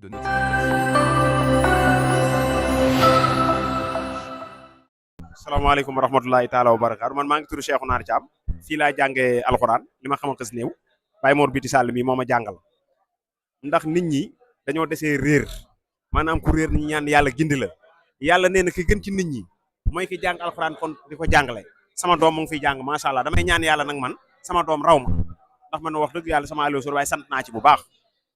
de nous. Assalamualaikum warahmatullahi taala wabarakatuh. Man maa ngi tudd Cheikhouna Thiam fii laa jàngee alxuraan li ma xam a xës néew Baye Mor Biti Sall mi moo ma jàngal ndax nit ñi dañoo desee réer maanaam ku réer ni ñaan yàlla gindi la yàlla nee na ki gën ci nit ñi mooy ki jàng alxuraan kon di ko jàngale sama doom mu ngi fiy jàng macha allah damay ñaan yàlla nag man sama doom raw ma ndax man wax dëgg yàlla sama allo sur waaye sant naa ci bu baax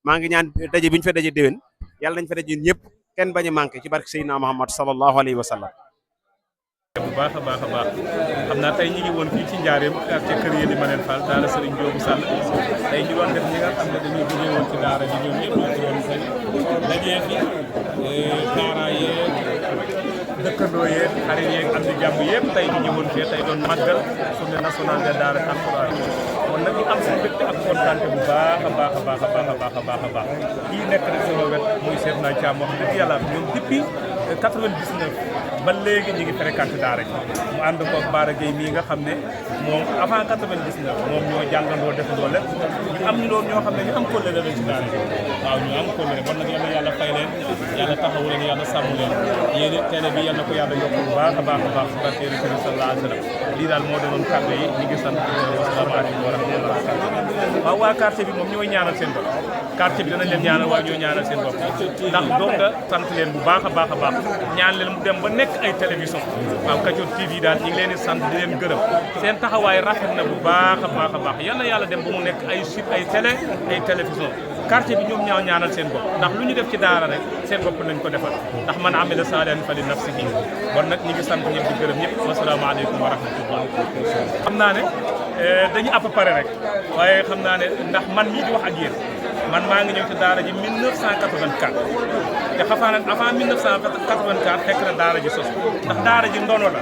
maa ngi ñaan daje bi ñu fa daje déwén yàlla nañ fa daje ñëpp kenn bañ a manqué ci barke Seydina Muhammad sallallahu alayhi wa sallam. bu baax a baax xam naa tey ñi ngi woon fii ci Njaareem quartier kër Yéli Manel Fall daara Serigne Diop Sall tey ñu doon def ñi nga xam ne dañuy jógee woon ci daara ji ñoom ñëpp ñu ci woon tey dajee fi daara yeeg dëkkandoo yeeg xarit yeeg am di jàmm yëpp tey ñu ñëwoon fii tey doon màggal journée nationale de daara alxuraan kon nag ñu am si mbégte ak kontaante bu baax a baax a baax a baax a baax a baax a baax kii nekk rek sama wet muy Cheikhouna Thiam wax dëgg yàlla ñoom depuis 99 ba léegi ñu ngi fréquenté daara ji mu ànd ko Baara Gueye mii nga xam ne moom avant 99 moom ñoo jàngandoo defandoo lépp ñu am ñu doon ñoo xam ne ñu am kóllëre lañ ci daara ji waaw ñu am kóllëre bon nag yàlla fay leen yàlla taxawu leen yàlla sàmm leen yéen télé bi yal na ko yàlla yokk bu baax a baax a baax barke Yonent bi sallallahu alayhi wa sallam lii daal moo doonoon kàddu yi ñu ngi sant wasalaamaaleykum wa rahmatulah waaw waa quartier bi moom ñooy ñaanal seen bopp quartier bi danañ leen ñaanal waaye ñoo ñaanal seen bopp ndax doog nga sant leen bu baax a baax a baax ñaan leen mu dem ba nekk ay télévision waaw Kajoor TV daal ñu ngi leen di sant di leen gërëm seen taxawaay rafet na bu baax a baax a baax yal na yàlla dem ba mu nekk ay site ay télé ay télévision quartier bi ñoom ñaaw ñaanal seen bopp ndax lu ñu def ci daara rek seen bopp nañ ko defal ndax man amila saalihan fa li nafsihi bon nag ñu ngi sant ñëpp di gërëm ñëpp wasalaamaaleykum wa rahmatullah xam naa ne dañu à peu près rek waaye xam naa ne ndax man mii di wax ak yéen man maa ngi ñëw ci daara ji 1984 te xafaa nag avant 1984 fekk na daara ji sos ndax daara ji ndono la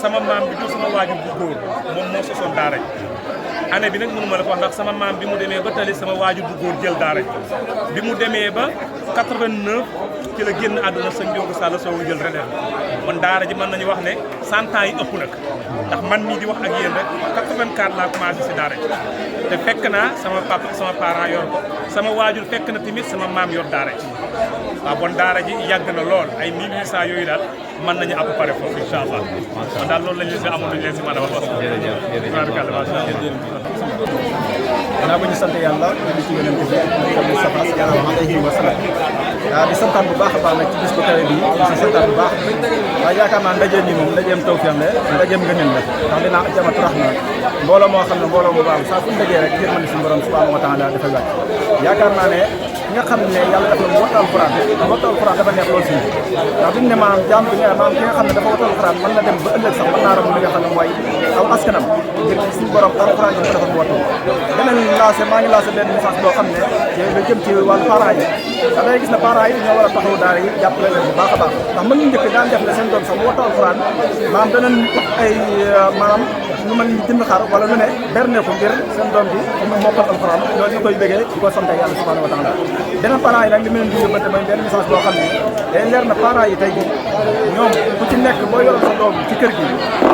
sama maam bi du sama waajur bu góor moom moo sosoon daara ji année bi nag mënu ma la ko wax ndax sama maam bi mu demee ba tali sama waajur bu góor jël daara ji bi mu demee ba 89 ci la génn àdduna sëñ Ndiogou Sall soogu jël relève man daara ji mën nañu wax ne 100 ans yi ëpp nag ndax man mii di wax ak yéen rek 84 laa commencé si daara ji te fekk naa sama papa sama parent yor ko sama waajur fekk na tamit sama maam yor daara ji waaw bon daara ji yàgg na lool ay 1800 yooyu daal mën nañu à peu près foofu incha allah kon daal loolu lañu si amoon lu ñu leen si mën a wax. gannaaw ba ñu sant yàlla di ci yonent bi Mustafa sallallahu alayhi wa sallam di santaan bu baax a baax nag ci bis bu tawee bii di si santaan bu baax waaye yaakaar naa ndaje mi moom ndajeem tawfeex la ndajeem ngëneel la ndax dinaa jamatu rahma mbooloo moo xam ne mbooloo mu baax saa fu ñu dajee rek yërmande suñu borom subhanahu wa taala dafay wàcc yaakaar naa ne ki nga xam ne yàlla dafa wattu alxuraan dafa neex loolu si ndax duñ ne maanaam jaam bi maanaam ki nga xam ne dafa wattu alxuraan mën na dem ba ëllëg sax mën naa ram li nga xam ne mooy aw askanam ngir suñu borom alxuraan yi mu dafa mu wattu beneen lancé maa ngi lancé benn message boo xam ne lu jëm ci wàllu parents yi da ngay gis ne parents yi dañoo war a taxaw daara yi jàppale leen bu baax a baax ndax mën ñu njëkk daan def ne seen doom sax mu wattu alxuraan maanaam danañ ay maanaam lu mën jënd xar wala lu ne berne ko ngir seen doom bi mu mokkal alxuraan loolu ñu koy bëggee di ko sant yàlla subhanahu wa taala beneen parents yi nag li ma leen di yóbbante mooy benn message boo xam ne day leer na parents yi tey jii ñoom ku ci nekk boo yoroon sa doom ci kër gi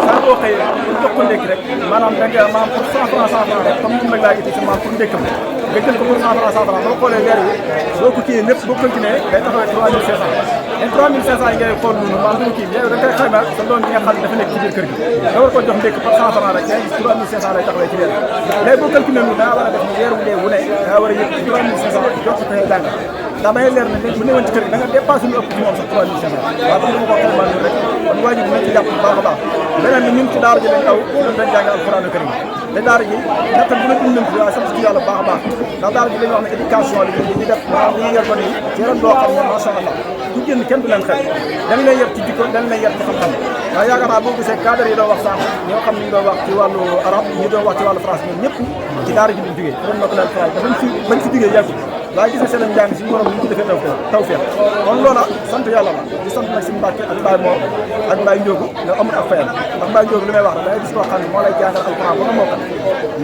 saa boo xëyee pour jox ko ndékki rek maanaam da nga maanaam pour 100 francs rek comme moom nag laa itti si maanaam pour ndékkam nga jël ko pour 100 francs boo xoolee weer wi boo ko kii lépp boo continué day taxawee 3500 et 3500 yi ngay xool noonu maanaam du kii yow da ngay xayma sa doom bi nga xam ne dafa nekk ci biir kër gi nga war ko jox ndékk par 100 francs rek ngay gis 3500 lay taxawee ci weer léegi boo calculé noonu daa war a def ne weer wu dee wu ne daa war a yëg 3500 jox ko koy jàng ndax may leer na bu newoon ci kër gi da nga dépassé lu ëpp ci moom sax 3500 waaw comme ni ma ko xaymaa noonu rek kon waajur bi nañ ci jàpp bu baax a baax beneen bi ñun ci daara ji lañ aw dañ jàng alxuraanu karim te daara ji nattal bu la dund nañ ci waaye sant ci yàlla bu baax a baax ndax daara ji dañuy wax ne éducation li ñu def maanaam li ñu yor ko nii ci yaram loo xam ne macha allah ku génn kenn du leen xel dañ lay yar ci jikko dañ lay yar ci xam-xam ndax yaakaar naa boo gisee cadre yi doon wax sànq ñoo xam ne ñu doon wax ci wàllu arab ñi doon wax ci wàllu France ñoom ñëpp ci daara ji lañ jógee doon na ko leen France dafañ ci bañ ci jógee yàggu waaye gis nga seen njàng suñu borom ñu ci defee tawfeex kon loola sant yàlla la di sant nag suñu Mbàkke ak Baye Mor ak Baye Ndiogu nga amul ak fayal ndax Baye Ndiogu li may wax rek dangay gis koo xam ne moo lay jàngal alxuraan ba nga mokkal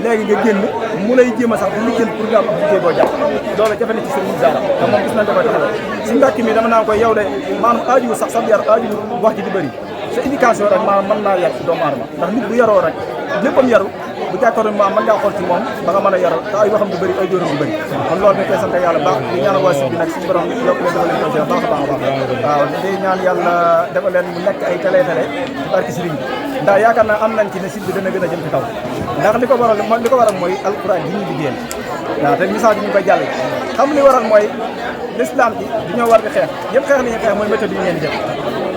léegi nga génn mu lay jéem a sax di liggéey pour nga am ab liggéey boo jàpp loolu jafe na ci sëriñ daara te moom gis nañ da koy taxawal suñu Mbàkke mi dama naan koy yow de maanaam aaju sax sab yar aaju wax ji di bëri sa éducation rek maanaam mën naa yar ci doomu aadama ndax nit bu yaroo rek léppam yaru bu jàkkaarloo mu am mën ngaa xool ci moom ba nga mën a yor te ay waxam du bëri ay jóoram du bëri kon loolu dañ koy sant yàlla baax di ñaan waa site bi nag suñu borom yokk leen dafa leen ko baax a baax a baax waaw di ñaan yàlla dafa leen mu nekk ay télé ci barke sëriñ bi ndax yaakaar naa am nañ ci ne site bi dana gën a jëm ci kaw ndax li ko waral mooy alquran ji ñuy liggéeyal waaw te message yi ñu koy jàll xam li waral mooy l'islam bi dañoo war di xeex yëpp xeex li ñuy xeex mooy méthode yi ngeen def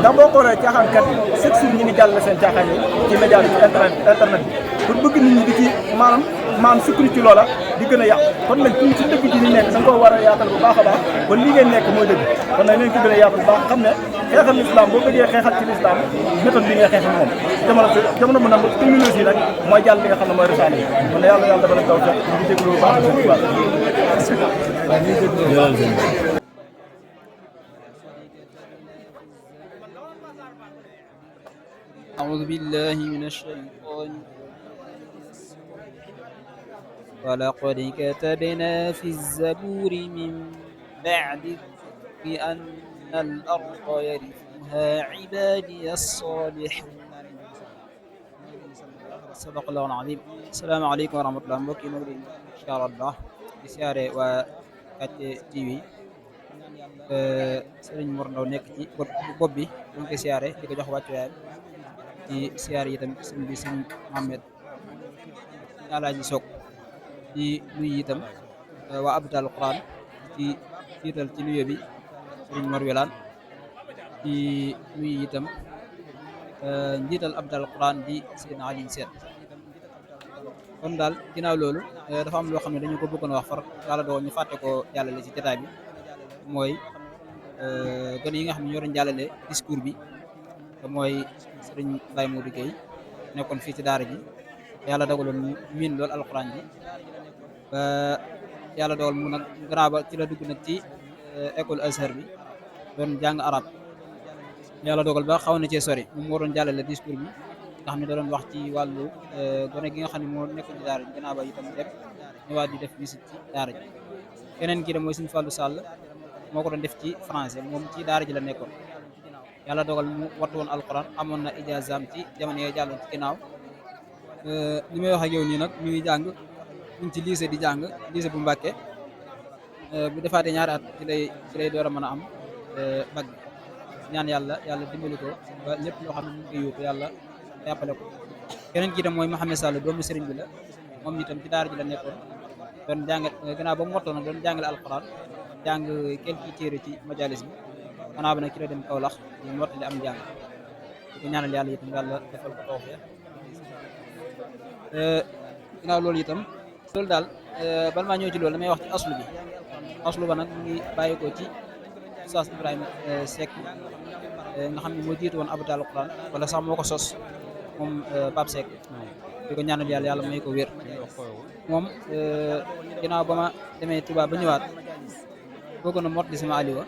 ndax boo xoolee caaxaankat yi chaque jour ñu ngi jàll seen caaxaan yi ci média bi ci internet bi pour bëgg nit ñi di ci maanaam sukkandiku ci loola di gën a yàq kon nag ci dëgg ji ñu nekk da nga koo war a yaatal bu baax a baax kon li ngeen nekk mooy dëgg kon nag nañ ko gën a yaatal bu baax xam ne xeexal l'islam boo bëggee xeexal ci l'islam méthode bi ngay xeexal moom jamono bu nangu terminologie nag mooy jàll li nga xam ne mooy risaale yi kon yàlla dafa la taw sax ñu déglu bu baax أعوذ بالله من الشيطان ولقد كتبنا في الزبور من بعد بأن الأرض يرثها عبادي الصالحون صدق الله العظيم. السلام عليكم ورحمة الله mbokk yi ngi incha allah di siyaare waa Kathie TV Sëriñ Mor Ndaw nekk ci bopp bi ñu ngi koy siyaare di ko jox wàccuwaayam di siyaare itam sëñ bi sëñ Mohamed Alaaji Sok di nuyu itam waa Abdal Quran ci jiital ci nuyu bi sëriñ Mor Welaan di nuyu itam njiital Abdal Quran di sëñ Aliou Seet kon daal ginnaaw loolu dafa am loo xam ne dañu ko bëggoon wax far yàlla doon ñu fàtte ko jàllale ci jotaay bi mooy gone yi nga xam ne ñoo doon jàllale discours bi te mooy sëriñ Baye Modou Gueye nekkoon fii ci daara ji yàlla dogaloon mu miin loolu alxuraan ji ba yàlla dogal mu nag gannaaw ba ci la dugg nag ci école Azhar bi doon jàng arab yàlla dogal ba xaw na cee sori moom moo doon jàllale discours bi nga xam ne da doon wax ci wàllu gone gi nga xam ne moo nekk ci daara ji gannaaw ba itam dem ñëwaat di def visite ci daara ji keneen kii de mooy suñu Fallou Sall moo ko doon def ci français moom ci daara ji la nekkoon yàlla dogal mu wattu woon alquran amoon na ijazaam ci jamono yee jàlloon ci ginnaaw li may wax ak yow nii nag ñu ngi jàng ñu ngi ci lycée di jàng lycée bu Mbàkke bu defaatee ñaari at ci lay door a mën a am bac bi ñaan yàlla dimbali ko ba lépp loo xam ne mu ngi koy yóotu yàlla jàppale ko keneen ki itam mooy Mouhamed Sall doomu sëriñ bi la moom itam ci daara ji la nekkoon doon jàng gannaaw ba mu wattoon nag doon jàngale alquran jàng quelques téere ci majalis bi xanaa ba nag ci la dem Kaolack di mottali am njàng di ko ñaanal yàlla itam yàlla defal ko tawfeex ginnaaw loolu itam loolu daal bala maa ñëw ci loolu damay wax ci aslu ba nag mu ngi bàyyi ko ci Oustaz Ibrahima Seck nga xam ne moo jiitu woon Abdal Quran wala sax moo ko sos moom Pape Seck di ko ñaanal yàlla may ko wér moom ginnaaw ba ma demee Touba ba ñëwaat bëggoon a mot di sama aliwa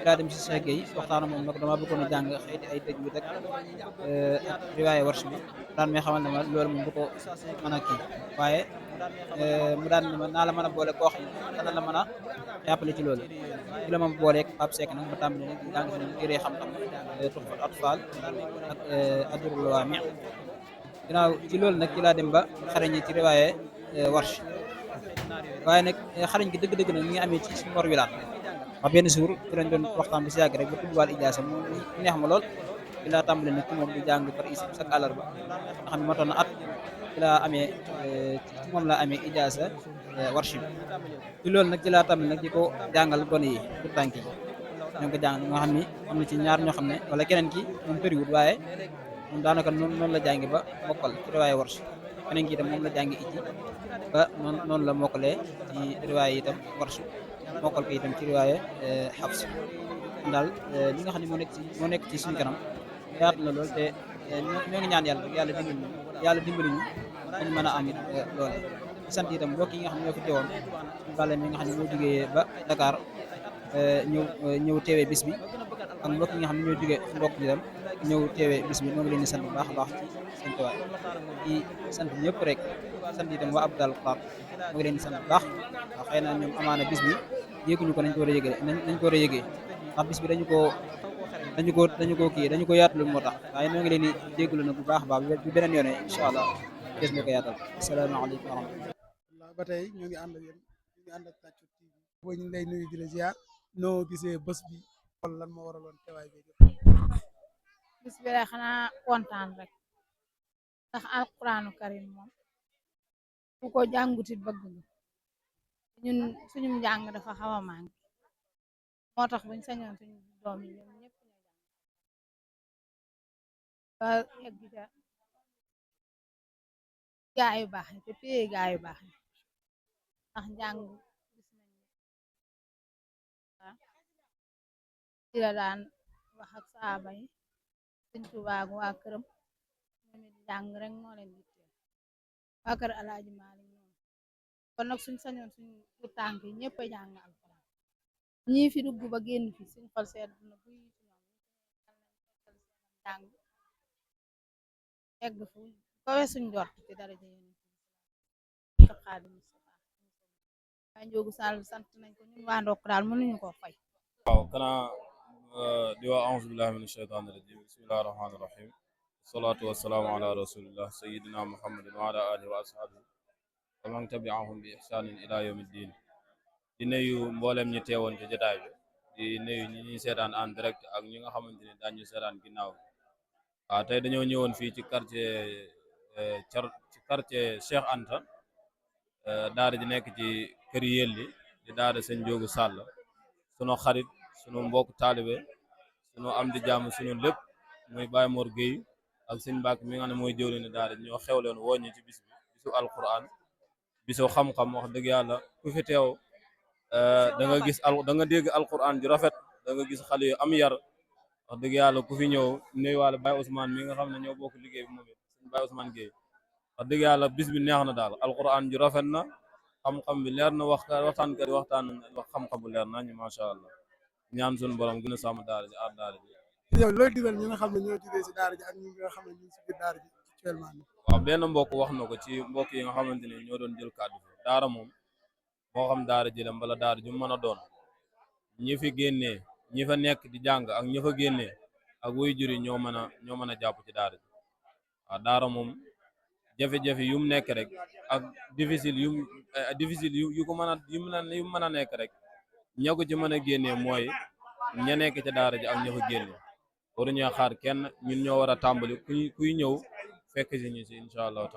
daa dem si Cheikh Gueye waxtaan moom nag dama bëggoon a jàng xëyti ay tëj bi rek ak riwaaye warsh bi daan may xamal ne ma loolu moom du ko mën a kii waaye mu daan ne ma naa la mën a boole koo xam ne dana la mën a jàppale ci loolu ci la ma booleeg Pape Seck nag ma tàmbali nag di jàng si ñoom téere xam-xam Tuhfatul Atfal ak Adrul Waami' ginnaaw ci loolu nag ci laa dem ba xarañe ci riwaaye warsh waaye nag xarañ gi dëgg-dëgg nag mi ngi amee ci suñu Mor Wilane wax benn suur ci lañ doon waxtaan bi si yàgg rek ba tudd wàllu ijaasa moom neex ma lool ci laa tàmbale nag ci moom di jàng par isib chaque àllarba nga xam ne matoon na at ci laa amee ci moom laa amee ijaasa warsh bi ci loolu nag ci laa tàmbale nag di ko jàngal gone yi tout tànk yi ñoo ko jàng nga xam ni am na ci ñaar ñoo xam ne wala keneen ki moom tëriwut waaye moom daanaka noonu la jàngi ba mokkal ci riwaaye warsh keneen ki itam moom la jàngi ijji ba noonu la mokkalee ci riwaaye itam warsh mokkal ko itam ci riwaaye Hafs daal li nga xam ne moo nekk ci suñu kanam yaatu na lool te ñoo ngi ñaan yàlla rek yàlla dimbali ñu dañ mën a am loole di sant itam mbokk yi nga xam ne ñoo fi teewoon suñu bàlle mi nga xam ne moo jógee ba Dakar ñëw teewee bis bi ak mbokk yi nga xam ne ñoo jógee mbokk yi itam ñëw teewee bis bi ñoo ngi leen di sant bu baax a baax ci seen teewaay di sant ñëpp rek sant itam waa Abdal Quran moo ngi leen di sant bu baax waaw xëy na ñoom amaana bis bi yéeguñu ko nañ ko war a yëgee nañ ko war a yëgee ndax bis bi dañu ko kii dañu ko yaatulul moo tax waaye ñoo ngi leen di jégalu nag bu baax a baax bu beneen yoone incha allah des na ko yaatal asalaamaaleykum wa rahmatulah. ba tey ñu ngi ànd ak yéen ñu ngi ànd ak Tacko TV boo ñu ngi lay nuyu di la ziar noo gisee bés bi wala lan moo waraloon teewaay bi bis bi rek xanaa kontaan rek ndax alquraanu karim moom ku ko jàngutit bëgg nga ñun suñu njàng dafa xaw a manqué moo tax buñ sañoon suñu doom yi ñoom ñëpp ñu ba egg ca gaa yu baax yi te pie gaa yu baax yi ndax njàng gis nañ ci la daan wax ak saaba yi Sëñ Tuubaa ak waa këram ñoom it jàng rek moo leen yitteel waa kër Alaaji Maalik ñoom kon nag suñ sañoon suñ bu tànk yi ñëpp a jàng alxuraan ñii fi dugg ba génn fi suñ xol seet na buy ci ñoom jàng egg fu kawe suñ jort ci daraja yéen Xaadim Mustafaa waa Njoogu Sall sant nañ ko ñun waa Ndokk daal mënuñu ko fay waaw kanaa di wax auzu billahi min asheytaani rajim bismillahi rahmaani rahim wasalaatu wasalaamu ala rasulillah sayidina muhammadin wa ala alihi wa ashaabihi wa man tabiahum bi ihsanin ila yawmi ddin di nuyu mboolem ñi teewoon ci jotaay bi di nuyu ñi ñuy seetaan en direct ak ñi nga xamante ne daañu seetaan ginnaaw waaw tey dañoo ñëwoon fii ci quartier Cheikh Anta daara ji nekk ci kër Yelli di daara Sëñ Njoogu Sàll sunu xarit sunu mbokk taalibe sunu am di jàmm sunu lépp muy Baye Mor Gueye ak sëñ Mbàkke mi nga xam ne mooy jëwriñu daara ñoo xewleen wooñu ci bis bi bisu alquran bisu xam-xam wax dëgg yàlla ku fi teew da nga gis da nga dégg alquran ju rafet da nga gis xale yu am yar wax dëgg yàlla ku fi ñëw nuyuwaale Baye Ousmane mi nga xam ne ñoo bokk liggéey bi moom it sëñ Baye Ousmane Gueye wax dëgg yàlla bis bi neex na daal alquran ju rafet na xam-xam bi leer na waxtaankat yi waxtaan wax xam-xam bu leer nañu macha allah ñaan suñu borom gën a sàmm daara ji aar daara ji. yow looy digal ñi nga xam ne ñoo jugee si daara ji ak ñi nga xam ne ñu ngi si biir daara ji actuellement nii. waaw benn mbokk wax na ko ci mbokk yi nga xamante ne ñoo doon jël kàddu fi daara moom moo xam daara ji la mbala daara ju mën a doon ñi fi génnee ñi fa nekk di jàng ak ñi fa génnee ak wuy juri ñoo mën a jàpp ci daara ji waaw daara moom jafe-jafe yu mu nekk rek ak difficile yu ko mën a yu mën a nekk rek ña ko ci mën a génnee mooy ña nekk ca daara ji ak ña fa génne waruñoo xaar kenn ñun ñoo war a tàmbali kuy ñëw fekk si ñu si incha allah taala